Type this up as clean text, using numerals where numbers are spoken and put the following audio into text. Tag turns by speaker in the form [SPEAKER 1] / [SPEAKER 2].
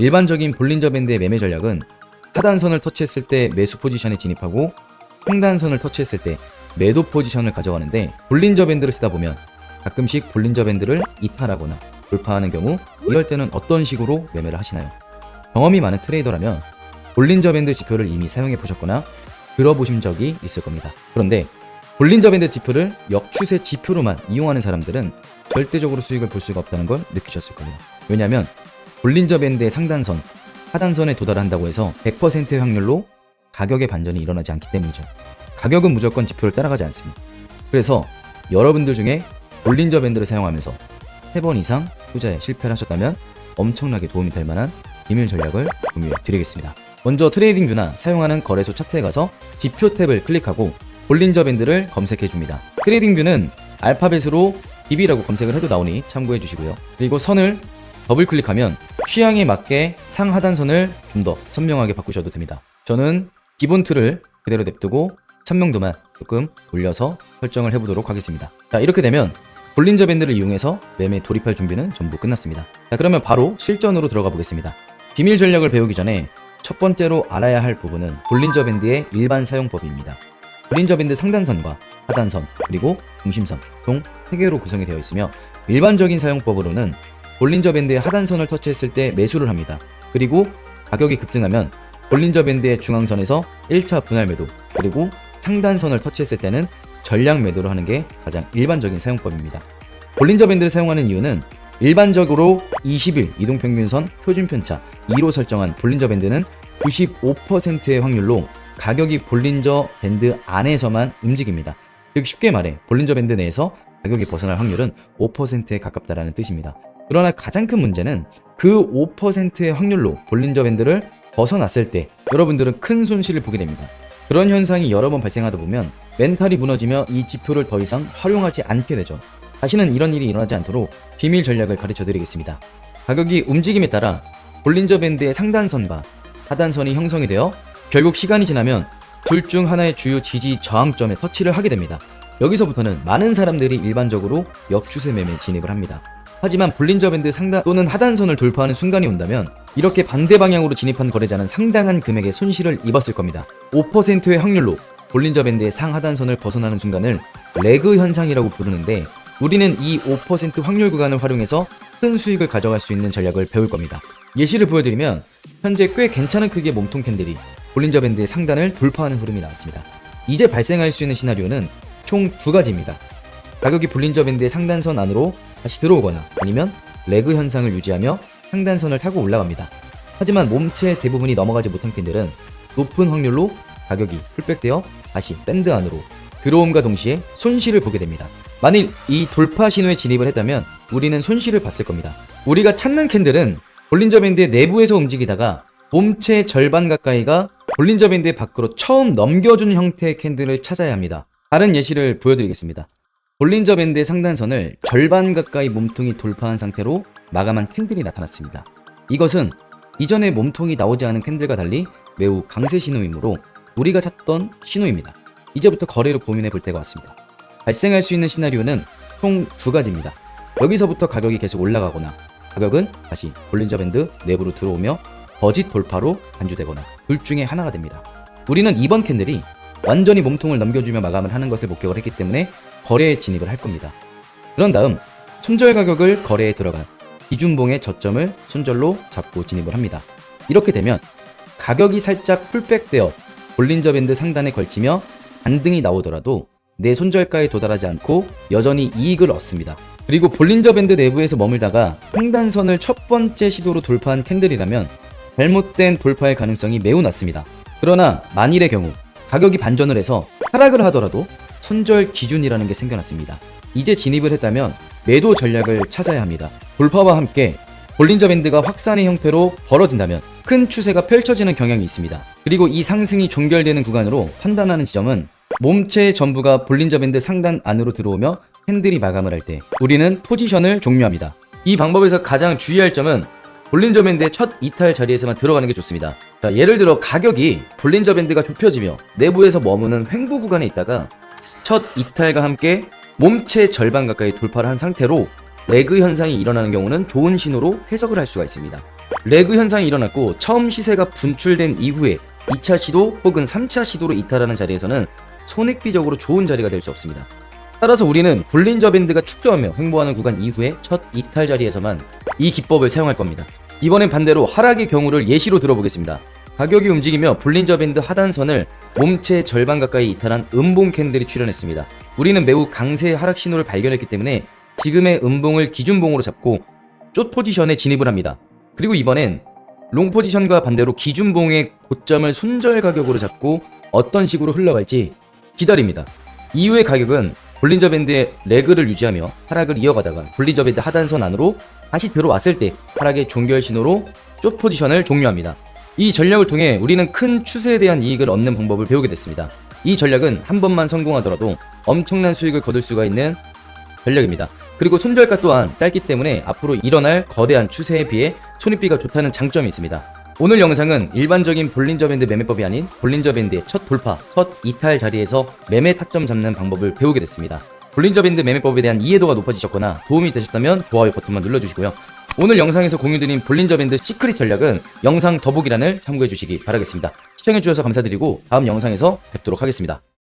[SPEAKER 1] 일반적인 볼린저 밴드의 매매 전략은 하단선을 터치했을 때 매수 포지션에 진입하고 상단선을 터치했을 때 매도 포지션을 가져가는데, 볼린저 밴드를 쓰다 보면 가끔씩 볼린저 밴드를 이탈하거나 돌파하는 경우, 이럴 때는 어떤 식으로 매매를 하시나요? 경험이 많은 트레이더라면 볼린저 밴드 지표를 이미 사용해 보셨거나 들어보신 적이 있을 겁니다. 그런데 볼린저 밴드 지표를 역추세 지표로만 이용하는 사람들은 절대적으로 수익을 볼 수가 없다는 걸 느끼셨을 거예요. 왜냐하면 볼린저 밴드의 상단선, 하단선에 도달한다고 해서 100%의 확률로 가격의 반전이 일어나지 않기 때문이죠. 가격은 무조건 지표를 따라가지 않습니다. 그래서 여러분들 중에 볼린저 밴드를 사용하면서 3번 이상 투자에 실패를 하셨다면 엄청나게 도움이 될 만한 비밀 전략을 공유해 드리겠습니다. 먼저 트레이딩 뷰나 사용하는 거래소 차트에 가서 지표 탭을 클릭하고 볼린저 밴드를 검색해 줍니다. 트레이딩 뷰는 알파벳으로 BB라고 검색을 해도 나오니 참고해 주시고요. 그리고 선을 더블 클릭하면 취향에 맞게 상하단선을 좀 더 선명하게 바꾸셔도 됩니다. 저는 기본 틀을 그대로 냅두고 선명도만 조금 올려서 설정을 해보도록 하겠습니다. 자, 이렇게 되면 볼린저 밴드를 이용해서 매매 돌입할 준비는 전부 끝났습니다. 자, 그러면 바로 실전으로 들어가 보겠습니다. 비밀 전략을 배우기 전에 첫 번째로 알아야 할 부분은 볼린저 밴드의 일반 사용법입니다. 볼린저 밴드 상단선과 하단선, 그리고 중심선 총 3개로 구성이 되어 있으며, 일반적인 사용법으로는 볼린저 밴드의 하단선을 터치했을 때 매수를 합니다. 그리고 가격이 급등하면 볼린저 밴드의 중앙선에서 1차 분할 매도, 그리고 상단선을 터치했을 때는 전량 매도를 하는 게 가장 일반적인 사용법입니다. 볼린저 밴드를 사용하는 이유는 일반적으로 20일 이동평균선 표준편차 2로 설정한 볼린저 밴드는 95%의 확률로 가격이 볼린저 밴드 안에서만 움직입니다. 즉 쉽게 말해 볼린저 밴드 내에서 가격이 벗어날 확률은 5%에 가깝다라는 뜻입니다. 그러나 가장 큰 문제는 그 5%의 확률로 볼린저 밴드를 벗어났을 때 여러분들은 큰 손실을 보게 됩니다. 그런 현상이 여러 번 발생하다 보면 멘탈이 무너지며 이 지표를 더 이상 활용하지 않게 되죠. 다시는 이런 일이 일어나지 않도록 비밀 전략을 가르쳐 드리겠습니다. 가격이 움직임에 따라 볼린저 밴드의 상단선과 하단선이 형성이 되어 결국 시간이 지나면 둘 중 하나의 주요 지지 저항점에 터치를 하게 됩니다. 여기서부터는 많은 사람들이 일반적으로 역추세 매매에 진입을 합니다. 하지만 볼린저 밴드 상단 또는 하단선을 돌파하는 순간이 온다면 이렇게 반대 방향으로 진입한 거래자는 상당한 금액의 손실을 입었을 겁니다. 5%의 확률로 볼린저 밴드의 상하단선을 벗어나는 순간을 레그 현상이라고 부르는데, 우리는 이 5% 확률 구간을 활용해서 큰 수익을 가져갈 수 있는 전략을 배울 겁니다. 예시를 보여드리면 현재 꽤 괜찮은 크기의 몸통 캔들이 볼린저 밴드의 상단을 돌파하는 흐름이 나왔습니다. 이제 발생할 수 있는 시나리오는 총 2가지입니다. 가격이 볼린저 밴드의 상단선 안으로 다시 들어오거나 아니면 레그 현상을 유지하며 상단선을 타고 올라갑니다. 하지만 몸체 대부분이 넘어가지 못한 캔들은 높은 확률로 가격이 풀백되어 다시 밴드 안으로 들어옴과 동시에 손실을 보게 됩니다. 만일 이 돌파 신호에 진입을 했다면 우리는 손실을 봤을 겁니다. 우리가 찾는 캔들은 볼린저 밴드의 내부에서 움직이다가 몸체의 절반 가까이가 볼린저 밴드의 밖으로 처음 넘겨준 형태의 캔들을 찾아야 합니다. 다른 예시를 보여드리겠습니다. 볼린저 밴드의 상단선을 절반 가까이 몸통이 돌파한 상태로 마감한 캔들이 나타났습니다. 이것은 이전에 몸통이 나오지 않은 캔들과 달리 매우 강세 신호이므로 우리가 찾던 신호입니다. 이제부터 거래를 고민해 볼 때가 왔습니다. 발생할 수 있는 시나리오는 총 2가지입니다. 여기서부터 가격이 계속 올라가거나 가격은 다시 볼린저 밴드 내부로 들어오며 거짓 돌파로 반주되거나 둘 중에 하나가 됩니다. 우리는 이번 캔들이 완전히 몸통을 넘겨주며 마감을 하는 것을 목격을 했기 때문에 거래에 진입을 할 겁니다. 그런 다음 손절 가격을 거래에 들어간 기준봉의 저점을 손절로 잡고 진입을 합니다. 이렇게 되면 가격이 살짝 풀백되어 볼린저 밴드 상단에 걸치며 반등이 나오더라도 내 손절가에 도달하지 않고 여전히 이익을 얻습니다. 그리고 볼린저 밴드 내부에서 머물다가 상단선을 첫 번째 시도로 돌파한 캔들이라면 잘못된 돌파의 가능성이 매우 낮습니다. 그러나 만일의 경우 가격이 반전을 해서 하락을 하더라도 손절 기준이라는 게 생겨났습니다. 이제 진입을 했다면 매도 전략을 찾아야 합니다. 돌파와 함께 볼린저 밴드가 확산의 형태로 벌어진다면 큰 추세가 펼쳐지는 경향이 있습니다. 그리고 이 상승이 종결되는 구간으로 판단하는 지점은 몸체의 전부가 볼린저 밴드 상단 안으로 들어오며 캔들이 마감을 할 때 우리는 포지션을 종료합니다. 이 방법에서 가장 주의할 점은 볼린저 밴드의 첫 이탈 자리에서만 들어가는 게 좋습니다. 자, 예를 들어 가격이 볼린저 밴드가 좁혀지며 내부에서 머무는 횡보 구간에 있다가 첫 이탈과 함께 몸체 절반 가까이 돌파를 한 상태로 레그 현상이 일어나는 경우는 좋은 신호로 해석을 할 수가 있습니다. 레그 현상이 일어났고 처음 시세가 분출된 이후에 2차 시도 혹은 3차 시도로 이탈하는 자리에서는 손익비적으로 좋은 자리가 될 수 없습니다. 따라서 우리는 볼린저 밴드가 축소하며 횡보하는 구간 이후에 첫 이탈 자리에서만 이 기법을 사용할 겁니다. 이번엔 반대로 하락의 경우를 예시로 들어보겠습니다. 가격이 움직이며 볼린저 밴드 하단선을 몸체 절반 가까이 이탈한 음봉 캔들이 출현했습니다. 우리는 매우 강세의 하락 신호를 발견했기 때문에 지금의 음봉을 기준봉으로 잡고 숏 포지션에 진입을 합니다. 그리고 이번엔 롱 포지션과 반대로 기준봉의 고점을 손절 가격으로 잡고 어떤 식으로 흘러갈지 기다립니다. 이후의 가격은 볼린저 밴드의 레그를 유지하며 하락을 이어가다가 볼린저 밴드 하단선 안으로 다시 들어왔을 때 하락의 종결 신호로 숏 포지션을 종료합니다. 이 전략을 통해 우리는 큰 추세에 대한 이익을 얻는 방법을 배우게 됐습니다. 이 전략은 한 번만 성공하더라도 엄청난 수익을 거둘 수가 있는 전략입니다. 그리고 손절가 또한 짧기 때문에 앞으로 일어날 거대한 추세에 비해 손익비가 좋다는 장점이 있습니다. 오늘 영상은 일반적인 볼린저 밴드 매매법이 아닌 볼린저 밴드의 첫 돌파, 첫 이탈 자리에서 매매 타점 잡는 방법을 배우게 됐습니다. 볼린저 밴드 매매법에 대한 이해도가 높아지셨거나 도움이 되셨다면 좋아요 버튼만 눌러주시고요. 오늘 영상에서 공유드린 볼린저 밴드 시크릿 전략은 영상 더보기란을 참고해 주시기 바라겠습니다. 시청해주셔서 감사드리고 다음 영상에서 뵙도록 하겠습니다.